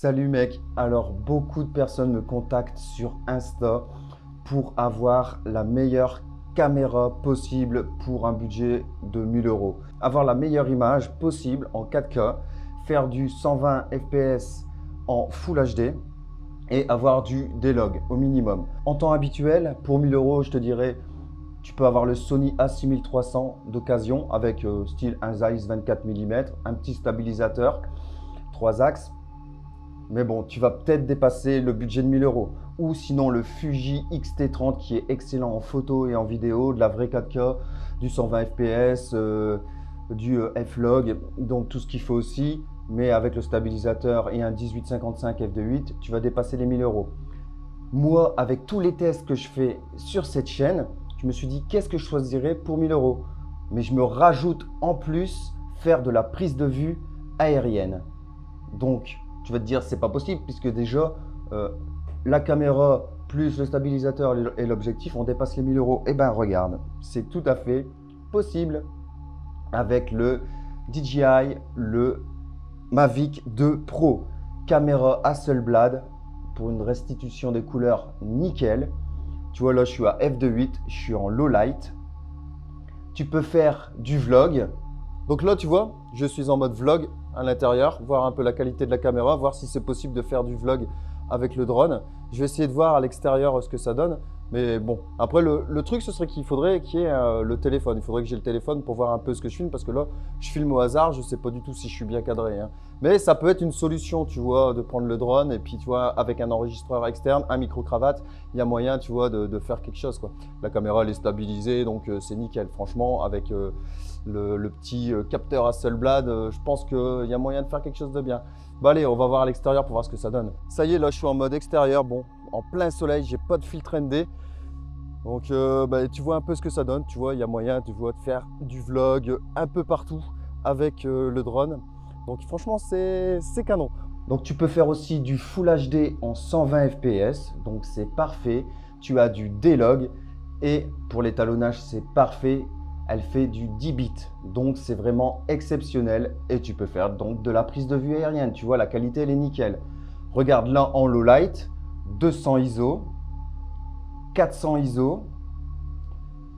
Salut mec, alors beaucoup de personnes me contactent sur Insta pour avoir la meilleure caméra possible pour un budget de 1000 euros. Avoir la meilleure image possible en 4K, faire du 120 fps en Full HD et avoir du D-Log au minimum. En temps habituel, pour 1000 euros, je te dirais, tu peux avoir le Sony A6300 d'occasion avec style un Zeiss 24 mm, un petit stabilisateur, 3 axes. Mais bon, tu vas peut-être dépasser le budget de 1000 euros. Ou sinon le Fuji X-T30 qui est excellent en photo et en vidéo, de la vraie 4K, du 120 fps, du F-Log, donc tout ce qu'il faut aussi. Mais avec le stabilisateur et un 1855 f2.8, tu vas dépasser les 1000 euros. Moi, avec tous les tests que je fais sur cette chaîne, je me suis dit qu'est-ce que je choisirais pour 1000 euros. Mais je me rajoute en plus faire de la prise de vue aérienne. Donc, tu vas te dire, c'est pas possible puisque déjà, la caméra plus le stabilisateur et l'objectif, on dépasse les 1000 euros. Eh bien, regarde, c'est tout à fait possible avec le DJI, le Mavic 2 Pro. Caméra Hasselblad pour une restitution des couleurs nickel. Tu vois, là, je suis à f2.8, je suis en low light. Tu peux faire du vlog. Donc là, tu vois, je suis en mode vlog à l'intérieur, voir un peu la qualité de la caméra, voir si c'est possible de faire du vlog avec le drone. Je vais essayer de voir à l'extérieur ce que ça donne. Mais bon, après, le truc, ce serait qu'il faudrait qu'il y ait le téléphone. Il faudrait que j'ai le téléphone pour voir un peu ce que je filme parce que là, je filme au hasard. Je ne sais pas du tout si je suis bien cadré, hein. Mais ça peut être une solution, tu vois, de prendre le drone et puis, tu vois, avec un enregistreur externe, un micro-cravate, il y a moyen, tu vois, de faire quelque chose, quoi. La caméra, elle est stabilisée, donc c'est nickel. Franchement, avec le petit capteur Hasselblad, je pense qu'il y a moyen de faire quelque chose de bien. Bah allez, on va voir à l'extérieur pour voir ce que ça donne. Ça y est, là, je suis en mode extérieur. Bon, en plein soleil, j'ai pas de filtre ND. Donc, tu vois un peu ce que ça donne. Tu vois, il y a moyen, tu vois, de faire du vlog un peu partout avec le drone. Donc, franchement, c'est canon. Donc, tu peux faire aussi du Full HD en 120 fps. Donc, c'est parfait. Tu as du D-Log. Et pour l'étalonnage, c'est parfait. Elle fait du 10 bits. Donc, c'est vraiment exceptionnel. Et tu peux faire donc de la prise de vue aérienne. Tu vois, la qualité, elle est nickel. Regarde là en low light, 200 ISO. 400 ISO,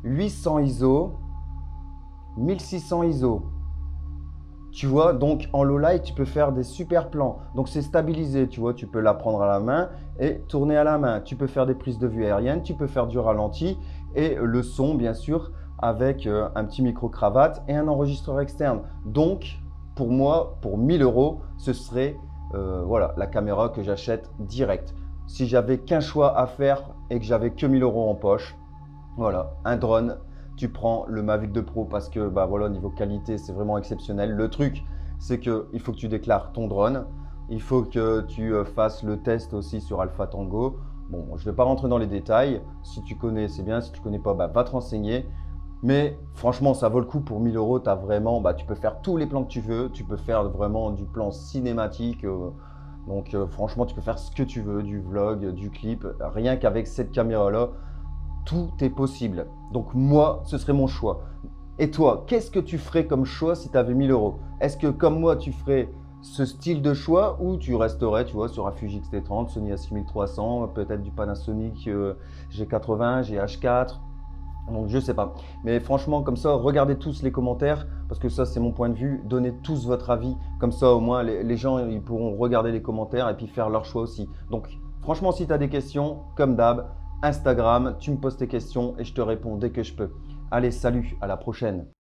800 ISO, 1600 ISO. Tu vois, donc en low light, tu peux faire des super plans. Donc c'est stabilisé, tu vois, tu peux la prendre à la main et tourner à la main. Tu peux faire des prises de vue aériennes, tu peux faire du ralenti et le son, bien sûr, avec un petit micro-cravate et un enregistreur externe. Donc, pour moi, pour 1000 euros, ce serait voilà, la caméra que j'achète direct. Si j'avais qu'un choix à faire et que j'avais que 1000 euros en poche, voilà, un drone, tu prends le Mavic 2 Pro parce que bah voilà, niveau qualité, c'est vraiment exceptionnel. Le truc, c'est qu'il faut que tu déclares ton drone, il faut que tu fasses le test aussi sur Alpha Tango. Bon, je ne vais pas rentrer dans les détails. Si tu connais, c'est bien. Si tu ne connais pas, bah, va te renseigner. Mais franchement, ça vaut le coup pour 1000 euros. As vraiment, bah, tu peux faire tous les plans que tu veux. Tu peux faire vraiment du plan cinématique. Donc franchement, tu peux faire ce que tu veux, du vlog, du clip. Rien qu'avec cette caméra-là, tout est possible. Donc moi, ce serait mon choix. Et toi, qu'est-ce que tu ferais comme choix si tu avais 1000 euros? Est-ce que comme moi, tu ferais ce style de choix ou tu resterais, tu vois, sur un Fuji X-T30, Sony A6300, peut-être du Panasonic G80, GH4? Donc je sais pas. Mais franchement, comme ça, regardez tous les commentaires, parce que ça, c'est mon point de vue. Donnez tous votre avis. Comme ça, au moins, les gens, ils pourront regarder les commentaires et puis faire leur choix aussi. Donc franchement, si tu as des questions, comme d'hab, Instagram, tu me poses tes questions et je te réponds dès que je peux. Allez, salut, à la prochaine.